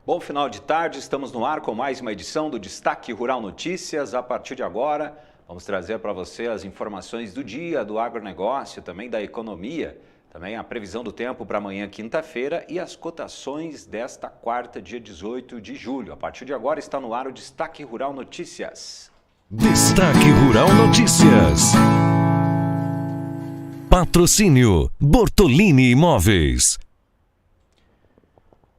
Bom final de tarde, estamos no ar com mais uma edição do Destaque Rural Notícias. A partir de agora, vamos trazer para você as informações do dia, do agronegócio, também da economia, também a previsão do tempo para amanhã, quinta-feira, e as cotações desta quarta, dia 18 de julho. A partir de agora está no ar o Destaque Rural Notícias. Destaque Rural Notícias. Patrocínio Bortolini Imóveis.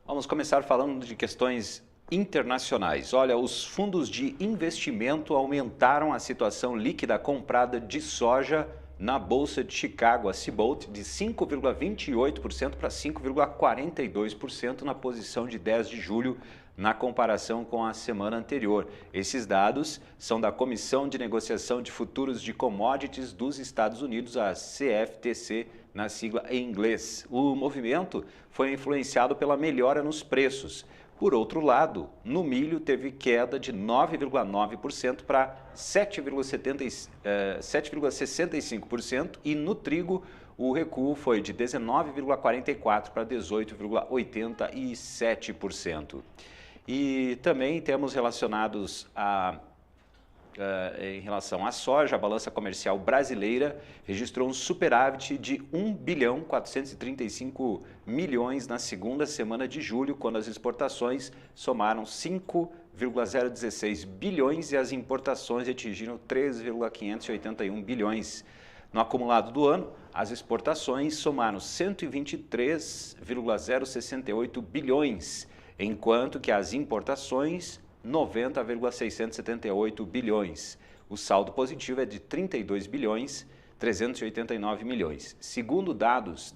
Vamos começar falando de questões internacionais. Olha, os fundos de investimento aumentaram a situação líquida comprada de soja na Bolsa de Chicago, a CBOT, de 5,28% para 5,42% na posição de 10 de julho, na comparação com a semana anterior. Esses dados são da Comissão de Negociação de Futuros de Commodities dos Estados Unidos, a CFTC, na sigla em inglês. O movimento foi influenciado pela melhora nos preços. Por outro lado, no milho teve queda de 9,9% para 7,65% e no trigo o recuo foi de 19,44% para 18,87%. E também temos relacionados em relação à soja, a balança comercial brasileira registrou um superávit de 1,435 bilhões na segunda semana de julho, quando as exportações somaram 5,016 bilhões e as importações atingiram 3,581 bilhões. No acumulado do ano, as exportações somaram 123,068 bilhões, enquanto que as importações 90,678 bilhões. O saldo positivo é de 32 bilhões 389 milhões. Segundo dados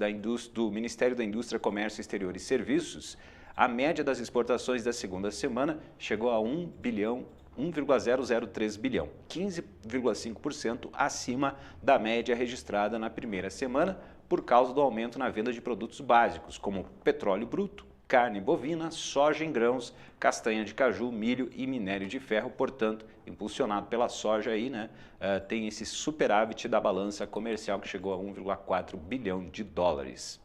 do Ministério da Indústria, Comércio Exterior e Serviços, a média das exportações da segunda semana chegou a 1,003 bilhão, 15,5% acima da média registrada na primeira semana, por causa do aumento na venda de produtos básicos, como petróleo bruto, carne bovina, soja em grãos, castanha de caju, milho e minério de ferro. Portanto, impulsionado pela soja aí, né, tem esse superávit da balança comercial que chegou a 1,4 bilhão de dólares.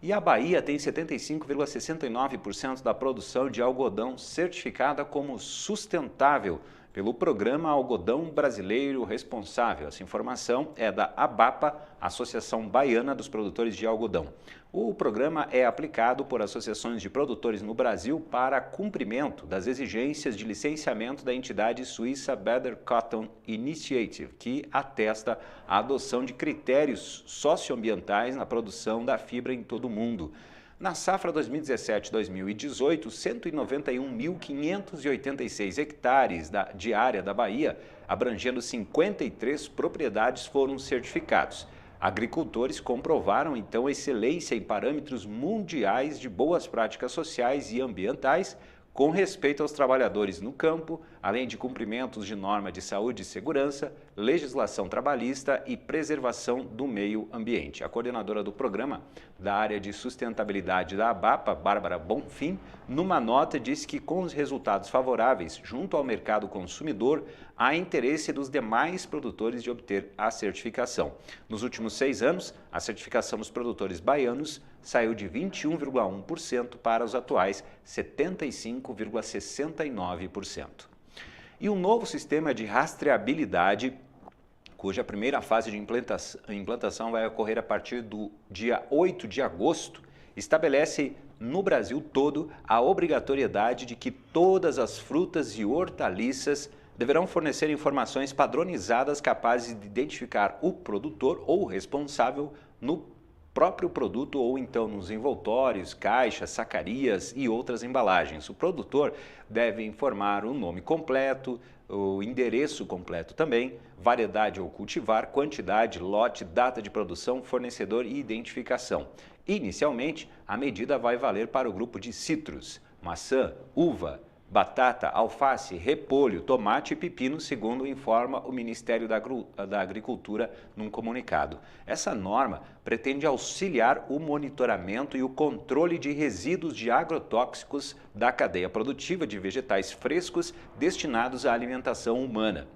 E a Bahia tem 75,69% da produção de algodão certificada como sustentável pelo Programa Algodão Brasileiro Responsável. Essa informação é da ABAPA, Associação Baiana dos Produtores de Algodão. O programa é aplicado por associações de produtores no Brasil para cumprimento das exigências de licenciamento da entidade suíça Better Cotton Initiative, que atesta a adoção de critérios socioambientais na produção da fibra em todo o mundo. Na safra 2017-2018, 191.586 hectares de área da Bahia, abrangendo 53 propriedades, foram certificados. Agricultores comprovaram, então, excelência em parâmetros mundiais de boas práticas sociais e ambientais, com respeito aos trabalhadores no campo, além de cumprimentos de norma de saúde e segurança, legislação trabalhista e preservação do meio ambiente. A coordenadora do programa da área de sustentabilidade da ABAPA, Bárbara Bonfim, numa nota disse que com os resultados favoráveis junto ao mercado consumidor, há interesse dos demais produtores de obter a certificação. Nos últimos 6 anos, a certificação dos produtores baianos saiu de 21,1% para os atuais 75,69%. E um novo sistema de rastreabilidade, cuja primeira fase de implantação vai ocorrer a partir do dia 8 de agosto, estabelece no Brasil todo a obrigatoriedade de que todas as frutas e hortaliças deverão fornecer informações padronizadas capazes de identificar o produtor ou o responsável no próprio produto ou então nos envoltórios, caixas, sacarias e outras embalagens. O produtor deve informar o nome completo, o endereço completo também, variedade ou cultivar, quantidade, lote, data de produção, fornecedor e identificação. Inicialmente, a medida vai valer para o grupo de citros, maçã, uva, batata, alface, repolho, tomate e pepino, segundo informa o Ministério da Agricultura num comunicado. Essa norma pretende auxiliar o monitoramento e o controle de resíduos de agrotóxicos da cadeia produtiva de vegetais frescos destinados à alimentação humana.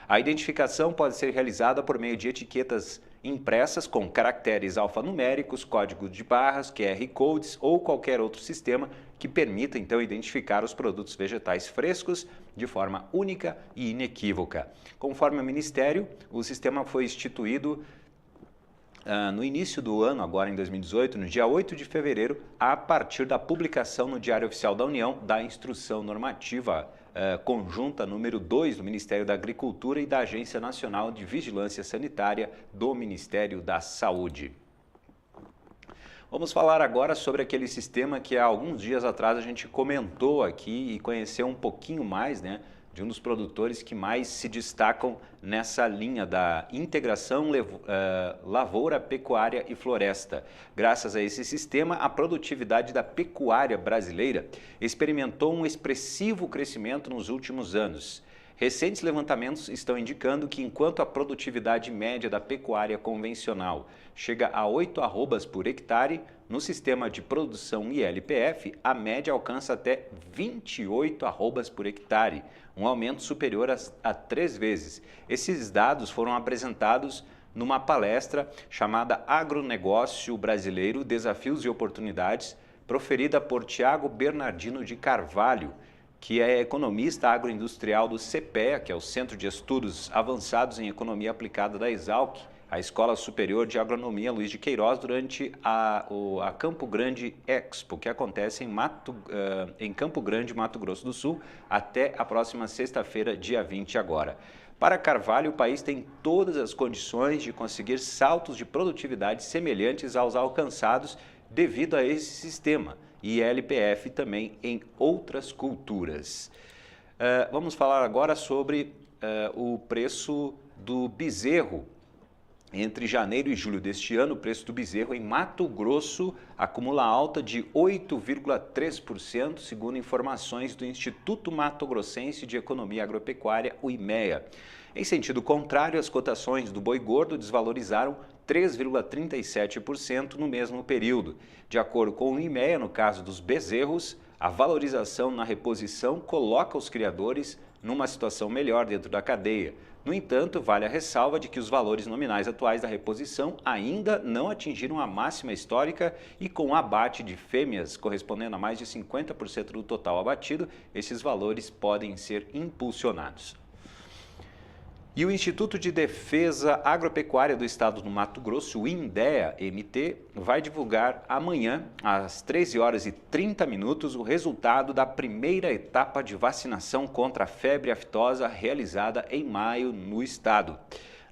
A identificação pode ser realizada por meio de etiquetas impressas com caracteres alfanuméricos, códigos de barras, QR Codes ou qualquer outro sistema que permita então identificar os produtos vegetais frescos de forma única e inequívoca. Conforme o Ministério, o sistema foi instituído no início do ano, agora em 2018, no dia 8 de fevereiro, a partir da publicação no Diário Oficial da União da Instrução Normativa Conjunta número 2 do Ministério da Agricultura e da Agência Nacional de Vigilância Sanitária do Ministério da Saúde. Vamos falar agora sobre aquele sistema que há alguns dias atrás a gente comentou aqui e conheceu um pouquinho mais, né? De um dos produtores que mais se destacam nessa linha da integração lavoura, pecuária e floresta. Graças a esse sistema, a produtividade da pecuária brasileira experimentou um expressivo crescimento nos últimos anos. Recentes levantamentos estão indicando que enquanto a produtividade média da pecuária convencional chega a 8 arrobas por hectare, no sistema de produção ILPF, a média alcança até 28 arrobas por hectare, um aumento superior a 3 vezes. Esses dados foram apresentados numa palestra chamada Agronegócio Brasileiro, Desafios e Oportunidades, proferida por Tiago Bernardino de Carvalho, que é economista agroindustrial do CPEA, que é o Centro de Estudos Avançados em Economia Aplicada da Exalc, a Escola Superior de Agronomia Luiz de Queiroz, durante a Campo Grande Expo, que acontece em Campo Grande, Mato Grosso do Sul, até a próxima sexta-feira, dia 20 agora. Para Carvalho, o país tem todas as condições de conseguir saltos de produtividade semelhantes aos alcançados devido a esse sistema, e LPF também em outras culturas. Vamos falar agora sobre o preço do bezerro. Entre janeiro e julho deste ano, o preço do bezerro em Mato Grosso acumula alta de 8,3%, segundo informações do Instituto Mato Grossense de Economia Agropecuária, o IMEA. Em sentido contrário, as cotações do boi gordo desvalorizaram 3,37% no mesmo período. De acordo com o IMEA, no caso dos bezerros, a valorização na reposição coloca os criadores numa situação melhor dentro da cadeia. No entanto, vale a ressalva de que os valores nominais atuais da reposição ainda não atingiram a máxima histórica e com o abate de fêmeas correspondendo a mais de 50% do total abatido, esses valores podem ser impulsionados. E o Instituto de Defesa Agropecuária do Estado do Mato Grosso, o INDEA-MT, vai divulgar amanhã, às 13h30, o resultado da primeira etapa de vacinação contra a febre aftosa realizada em maio no estado.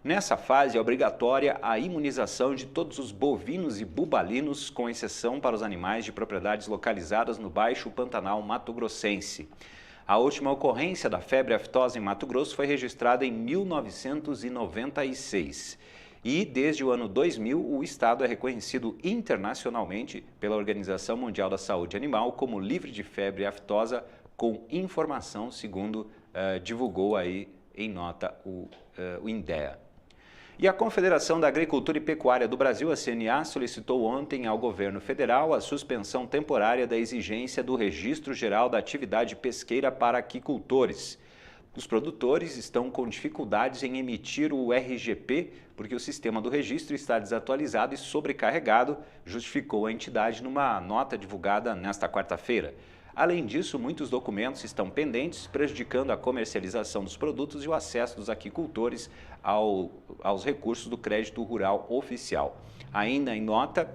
Nessa fase é obrigatória a imunização de todos os bovinos e bubalinos, com exceção para os animais de propriedades localizadas no Baixo Pantanal mato-grossense. A última ocorrência da febre aftosa em Mato Grosso foi registrada em 1996. E, desde o ano 2000, o estado é reconhecido internacionalmente pela Organização Mundial da Saúde Animal como livre de febre aftosa com informação, segundo divulgou aí em nota o INDEA. E a Confederação da Agricultura e Pecuária do Brasil, a CNA, solicitou ontem ao governo federal a suspensão temporária da exigência do Registro Geral da Atividade Pesqueira para aquicultores. Os produtores estão com dificuldades em emitir o RGP porque o sistema do registro está desatualizado e sobrecarregado, justificou a entidade numa nota divulgada nesta quarta-feira. Além disso, muitos documentos estão pendentes, prejudicando a comercialização dos produtos e o acesso dos aquicultores aos recursos do crédito rural oficial. Ainda em nota,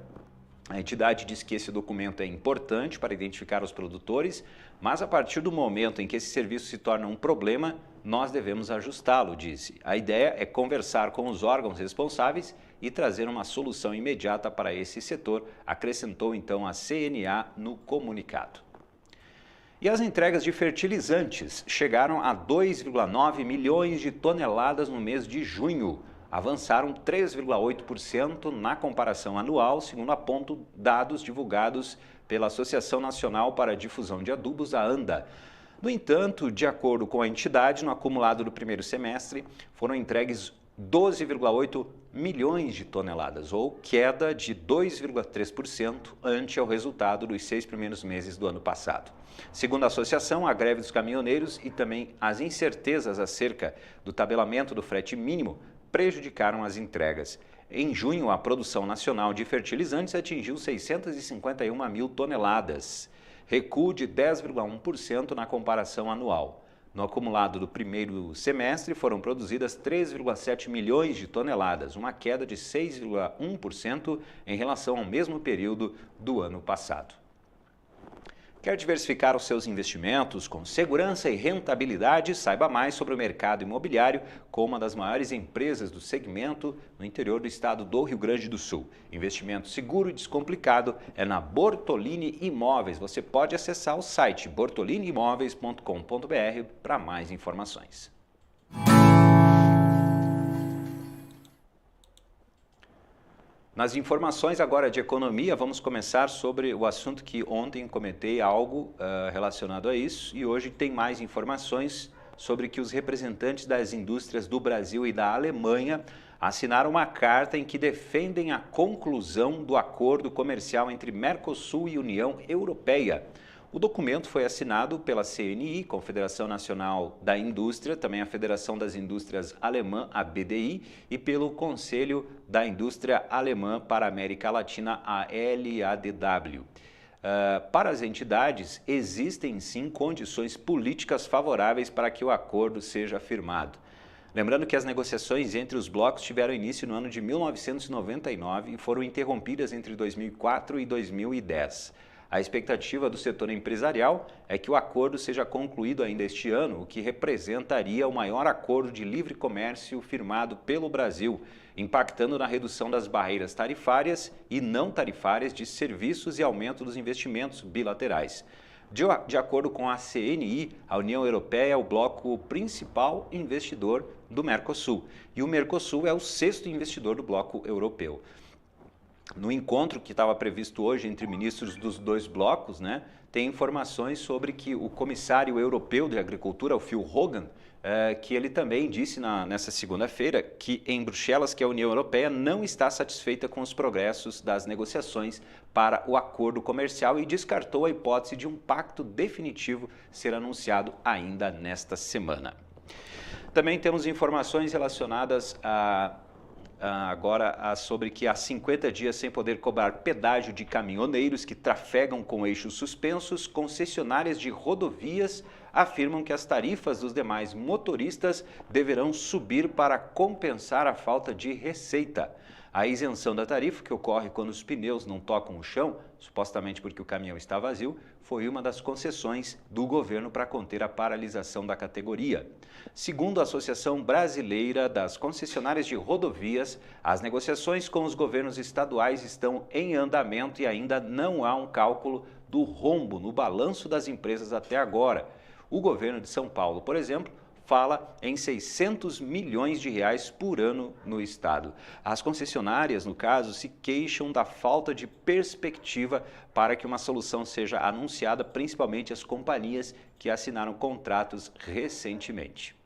a entidade diz que esse documento é importante para identificar os produtores, mas a partir do momento em que esse serviço se torna um problema, nós devemos ajustá-lo, disse. A ideia é conversar com os órgãos responsáveis e trazer uma solução imediata para esse setor, acrescentou então a CNA no comunicado. E as entregas de fertilizantes chegaram a 2,9 milhões de toneladas no mês de junho. Avançaram 3,8% na comparação anual, segundo apontam dados divulgados pela Associação Nacional para a Difusão de Adubos, a ANDA. No entanto, de acordo com a entidade, no acumulado do primeiro semestre, foram entregues 12,8 milhões de toneladas, ou queda de 2,3% ante ao resultado dos 6 primeiros meses do ano passado. Segundo a associação, a greve dos caminhoneiros e também as incertezas acerca do tabelamento do frete mínimo prejudicaram as entregas. Em junho, a produção nacional de fertilizantes atingiu 651 mil toneladas, recuo de 10,1% na comparação anual. No acumulado do primeiro semestre, foram produzidas 3,7 milhões de toneladas, uma queda de 6,1% em relação ao mesmo período do ano passado. Quer diversificar os seus investimentos com segurança e rentabilidade? Saiba mais sobre o mercado imobiliário com uma das maiores empresas do segmento no interior do estado do Rio Grande do Sul. Investimento seguro e descomplicado é na Bortolini Imóveis. Você pode acessar o site bortoliniimóveis.com.br para mais informações. Nas informações agora de economia, vamos começar sobre o assunto que ontem comentei algo relacionado a isso e hoje tem mais informações sobre que os representantes das indústrias do Brasil e da Alemanha assinaram uma carta em que defendem a conclusão do acordo comercial entre Mercosul e União Europeia. O documento foi assinado pela CNI, Confederação Nacional da Indústria, também a Federação das Indústrias Alemã, a BDI, e pelo Conselho da Indústria Alemã para a América Latina, a LADW. Para as entidades, existem sim condições políticas favoráveis para que o acordo seja firmado. Lembrando que as negociações entre os blocos tiveram início no ano de 1999 e foram interrompidas entre 2004 e 2010. A expectativa do setor empresarial é que o acordo seja concluído ainda este ano, o que representaria o maior acordo de livre comércio firmado pelo Brasil, impactando na redução das barreiras tarifárias e não tarifárias de serviços e aumento dos investimentos bilaterais. De acordo com a CNI, a União Europeia é o bloco principal investidor do Mercosul e o Mercosul é o sexto investidor do bloco europeu. No encontro que estava previsto hoje entre ministros dos dois blocos, tem informações sobre que o comissário europeu de agricultura, o Phil Hogan, que ele também disse nessa segunda-feira que em Bruxelas que a União Europeia não está satisfeita com os progressos das negociações para o acordo comercial e descartou a hipótese de um pacto definitivo ser anunciado ainda nesta semana. Também temos informações relacionadas agora sobre que há 50 dias sem poder cobrar pedágio de caminhoneiros que trafegam com eixos suspensos, concessionárias de rodovias afirmam que as tarifas dos demais motoristas deverão subir para compensar a falta de receita. A isenção da tarifa, que ocorre quando os pneus não tocam o chão, supostamente porque o caminhão está vazio, foi uma das concessões do governo para conter a paralisação da categoria. Segundo a Associação Brasileira das Concessionárias de Rodovias, as negociações com os governos estaduais estão em andamento e ainda não há um cálculo do rombo no balanço das empresas até agora. O governo de São Paulo, por exemplo, fala em 600 milhões de reais por ano no estado. As concessionárias, no caso, se queixam da falta de perspectiva para que uma solução seja anunciada, principalmente as companhias que assinaram contratos recentemente.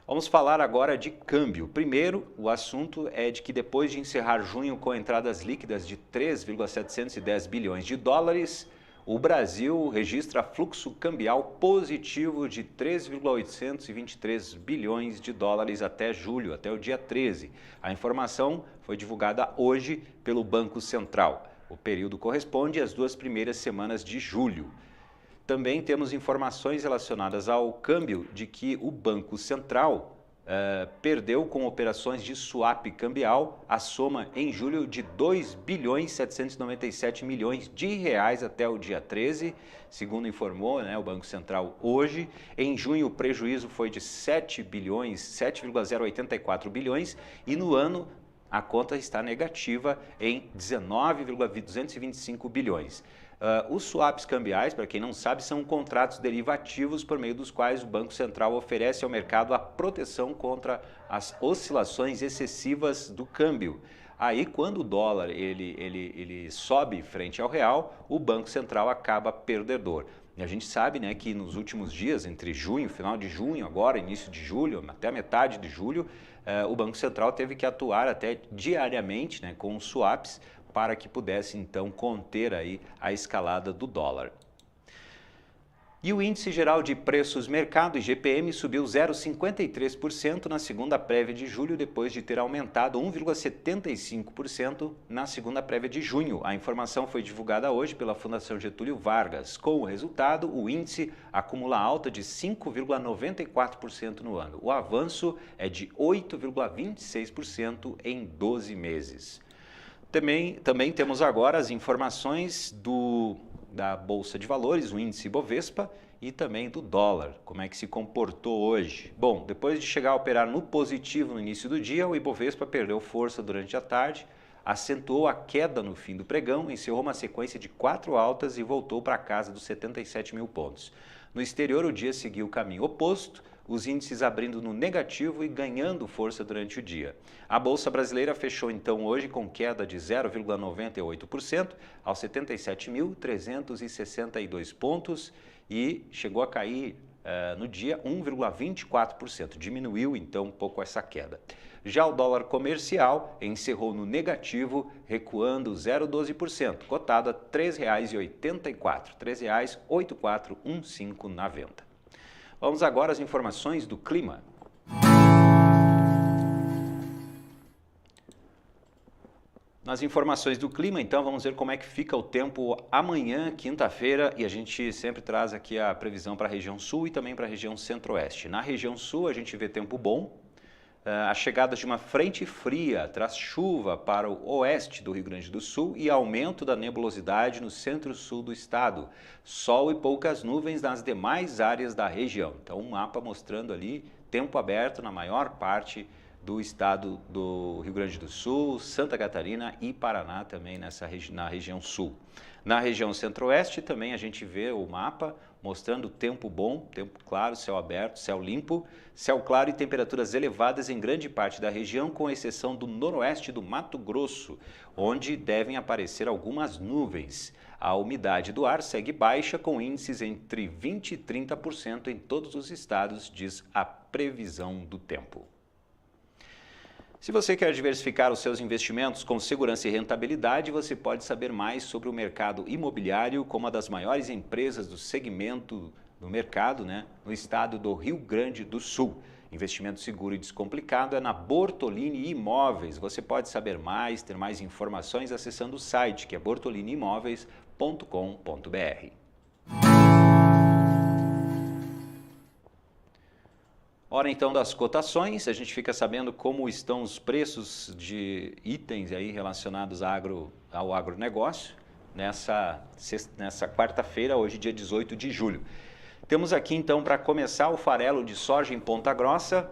Vamos falar agora de câmbio. Primeiro, o assunto é de que depois de encerrar junho com entradas líquidas de 3,710 bilhões de dólares, o Brasil registra fluxo cambial positivo de 3,823 bilhões de dólares até julho, até o dia 13. A informação foi divulgada hoje pelo Banco Central. O período corresponde às 2 primeiras semanas de julho. Também temos informações relacionadas ao câmbio de que o Banco Central perdeu com operações de swap cambial a soma em julho de 2 bilhões 797 milhões de reais até o dia 13, segundo informou o Banco Central hoje. Em junho o prejuízo foi de 7,084 bilhões e no ano a conta está negativa em 19,225 bilhões. Os swaps cambiais, para quem não sabe, são contratos derivativos por meio dos quais o Banco Central oferece ao mercado a proteção contra as oscilações excessivas do câmbio. Aí, quando o dólar ele sobe frente ao real, o Banco Central acaba perdedor. E a gente sabe que nos últimos dias, entre junho, final de junho, agora, início de julho, até a metade de julho, o Banco Central teve que atuar até diariamente com os swaps para que pudesse então conter aí a escalada do dólar. E o Índice Geral de Preços Mercado, IGPM, subiu 0,53% na segunda prévia de julho, depois de ter aumentado 1,75% na segunda prévia de junho. A informação foi divulgada hoje pela Fundação Getúlio Vargas. Com o resultado, o índice acumula alta de 5,94% no ano. O avanço é de 8,26% em 12 meses. Também temos agora as informações da Bolsa de Valores, o índice Bovespa, e também do dólar, como é que se comportou hoje. Bom, depois de chegar a operar no positivo no início do dia, o Ibovespa perdeu força durante a tarde, acentuou a queda no fim do pregão, encerrou uma sequência de 4 altas e voltou para a casa dos 77 mil pontos. No exterior, o dia seguiu o caminho oposto, os índices abrindo no negativo e ganhando força durante o dia. A Bolsa Brasileira fechou então hoje com queda de 0,98% aos 77.362 pontos e chegou a cair no dia 1,24%. Diminuiu então um pouco essa queda. Já o dólar comercial encerrou no negativo, recuando 0,12%, cotado a R$ 3,84, R$ 3,8415 na venda. Vamos agora às informações do clima. Nas informações do clima, então, vamos ver como é que fica o tempo amanhã, quinta-feira, e a gente sempre traz aqui a previsão para a região sul e também para a região centro-oeste. Na região sul, a gente vê tempo bom. A chegada de uma frente fria traz chuva para o oeste do Rio Grande do Sul e aumento da nebulosidade no centro-sul do estado. Sol e poucas nuvens nas demais áreas da região. Então, um mapa mostrando ali tempo aberto na maior parte do estado do Rio Grande do Sul, Santa Catarina e Paraná também na região sul. Na região centro-oeste também a gente vê o mapa mostrando tempo bom, tempo claro, céu aberto, céu limpo, céu claro e temperaturas elevadas em grande parte da região, com exceção do noroeste do Mato Grosso, onde devem aparecer algumas nuvens. A umidade do ar segue baixa, com índices entre 20% e 30% em todos os estados, diz a previsão do tempo. Se você quer diversificar os seus investimentos com segurança e rentabilidade, você pode saber mais sobre o mercado imobiliário com uma das maiores empresas do segmento do mercado, no estado do Rio Grande do Sul. Investimento seguro e descomplicado é na Bortolini Imóveis. Você pode saber mais, ter mais informações acessando o site, que é bortoliniimoveis.com.br. Hora então das cotações, a gente fica sabendo como estão os preços de itens aí relacionados ao agronegócio nessa quarta-feira, hoje dia 18 de julho. Temos aqui então para começar o farelo de soja em Ponta Grossa,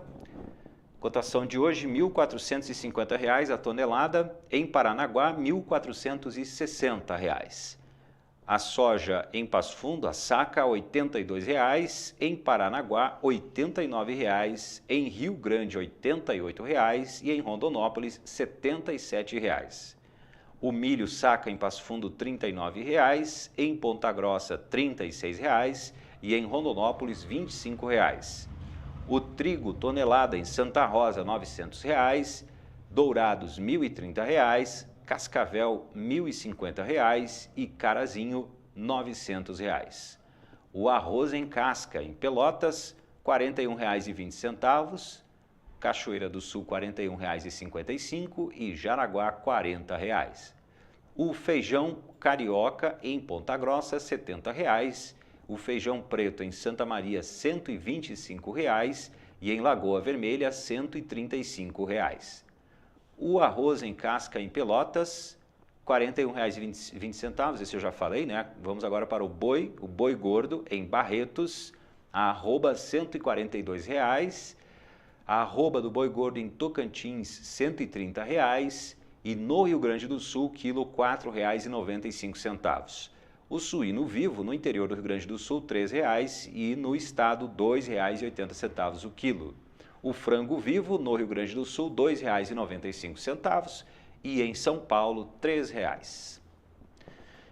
cotação de hoje R$ 1.450 a tonelada, em Paranaguá R$ 1.460. A soja em Passo Fundo, a saca, R$ 82,00, em Paranaguá, R$ 89,00, em Rio Grande, R$ 88,00 e em Rondonópolis, R$ 77,00. O milho saca em Passo Fundo, R$ 39,00, em Ponta Grossa, R$ 36,00 e em Rondonópolis, R$ 25,00. O trigo tonelada em Santa Rosa, R$ 900,00, Dourados, R$ 1.030,00, Cascavel, R$ 1.050 e Carazinho, R$ 900. O arroz em casca em Pelotas, R$ 41,20, Cachoeira do Sul, R$ 41,55 e Jaraguá, R$ 40,00. O feijão carioca em Ponta Grossa, R$ 70,00. O feijão preto em Santa Maria, R$ 125,00 e em Lagoa Vermelha, R$ 135,00. O arroz em casca em Pelotas, R$ 41,20, esse eu já falei, Vamos agora para o boi gordo em Barretos, arroba R$ 142,00, a arroba do boi gordo em Tocantins, R$ 130,00 e no Rio Grande do Sul, quilo R$ 4,95. O suíno vivo no interior do Rio Grande do Sul, R$ 3,00 e no estado, R$ 2,80 o quilo. O frango vivo no Rio Grande do Sul, R$ 2,95 e em São Paulo, R$ 3,00.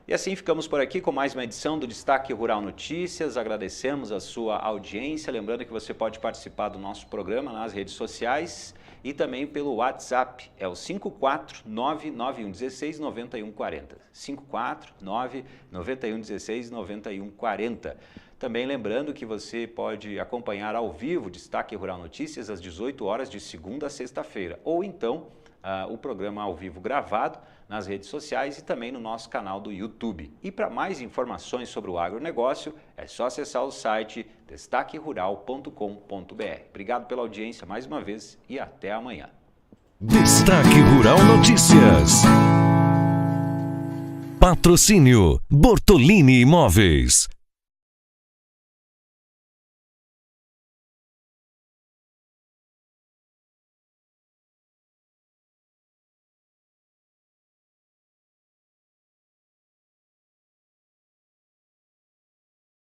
E assim ficamos por aqui com mais uma edição do Destaque Rural Notícias. Agradecemos a sua audiência. Lembrando que você pode participar do nosso programa nas redes sociais e também pelo WhatsApp. É o 549-9116-9140. 549-9116-9140. Também lembrando que você pode acompanhar ao vivo Destaque Rural Notícias às 18 horas de segunda a sexta-feira, ou então o programa ao vivo gravado nas redes sociais e também no nosso canal do YouTube. E para mais informações sobre o agronegócio, é só acessar o site destaquerural.com.br. Obrigado pela audiência mais uma vez e até amanhã. Destaque Rural Notícias. Patrocínio Bortolini Imóveis.